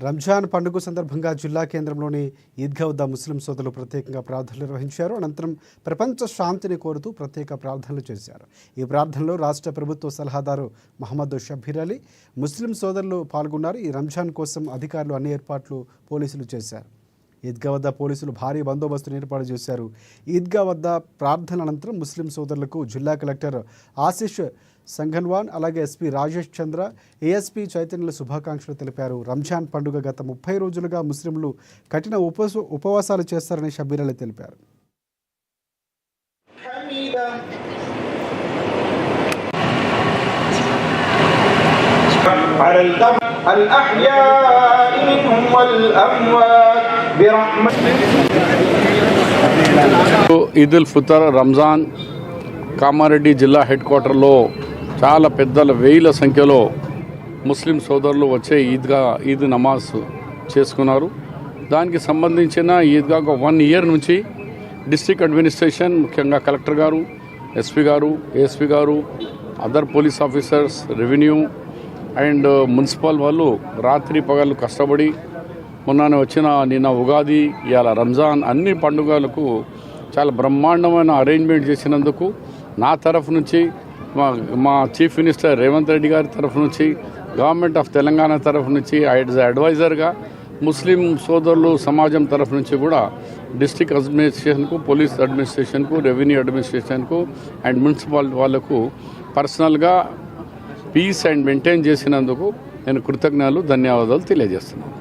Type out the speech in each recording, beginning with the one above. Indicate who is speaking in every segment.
Speaker 1: రంజాన్ పండుగ సందర్భంగా జిల్లా కేంద్రంలోని ఈద్గా వద్ద ముస్లిం సోదరులు ప్రత్యేకంగా ప్రార్థనలు నిర్వహించారు. అనంతరం ప్రపంచ శాంతిని కోరుతూ ప్రత్యేక ప్రార్థనలు చేశారు. ఈ ప్రార్థనలో రాష్ట్ర ప్రభుత్వ సలహాదారు మహమ్మద్ షబ్బీర్ అలీ, ముస్లిం సోదరులు పాల్గొన్నారు. ఈ రంజాన్ కోసం అధికారులు అన్ని ఏర్పాట్లు పోలీసులు చేశారు. ఈద్గా వద్ద పోలీసులు భారీ బందోబస్తును ఏర్పాటు చేశారు. ఈద్గా వద్ద ప్రార్థన అనంతరం ముస్లిం సోదరులకు జిల్లా కలెక్టర్ ఆశిష్ సంఘన్వాన్, అలాగే ఎస్పీ రాజేష్ చంద్ర, ఏఎస్పీ చైతన్యులు శుభాకాంక్షలు తెలిపారు. రంజాన్ పండుగ గత 30 రోజులుగా ముస్లింలు కఠిన ఉపవాసాలు చేస్తారని షబ్బీర్ అలీ తెలిపారు.
Speaker 2: ఈద్ ఉల్ ఫితర్ రంజాన్ కామారెడ్డి జిల్లా హెడ్ క్వార్టర్లో చాలా పెద్దల వేల సంఖ్యలో ముస్లిం సోదరులు వచ్చే ఈద్ నమాజ్ చేసుకున్నారు. దానికి సంబంధించిన ఈద్గా 1 ఇయర్ నుంచి డిస్ట్రిక్ట్ అడ్మినిస్ట్రేషన్, ముఖ్యంగా కలెక్టర్ గారు, ఎస్పీ గారు, ఏఎస్పీ గారు, other police officers, revenue and municipal వాళ్ళు రాత్రి పగలు కష్టపడి నిన్న ఉగాది, ఇవాళ రంజాన్ అన్ని పండుగలకు చాలా బ్రహ్మాండమైన అరేంజ్మెంట్ చేసినందుకు నా తరఫు నుంచి, మా చీఫ్ మినిస్టర్ రేవంత్ రెడ్డి గారి తరఫు నుంచి, గవర్నమెంట్ ఆఫ్ తెలంగాణ తరఫు నుంచి, అడ్వైజర్గా ముస్లిం సోదరులు సమాజం తరఫు నుంచి కూడా డిస్ట్రిక్ట్ అడ్మినిస్ట్రేషన్కు, పోలీస్ అడ్మినిస్ట్రేషన్కు, రెవెన్యూ అడ్మినిస్ట్రేషన్కు అండ్ మున్సిపాలిటీ వాళ్లకు పర్సనల్గా పీస్ అండ్ మెయింటైన్ చేసినందుకు నేను ధన్యవాదాలు తెలియజేస్తున్నాను.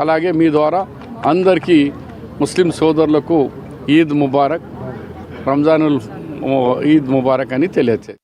Speaker 2: అలాగే మీ ద్వారా అందరికీ ముస్లిం సోదరులకు ఈద్ ముబారక్, రంజానుల్ ఈద్ ముబారక్ అని తెలియజేస్తాను.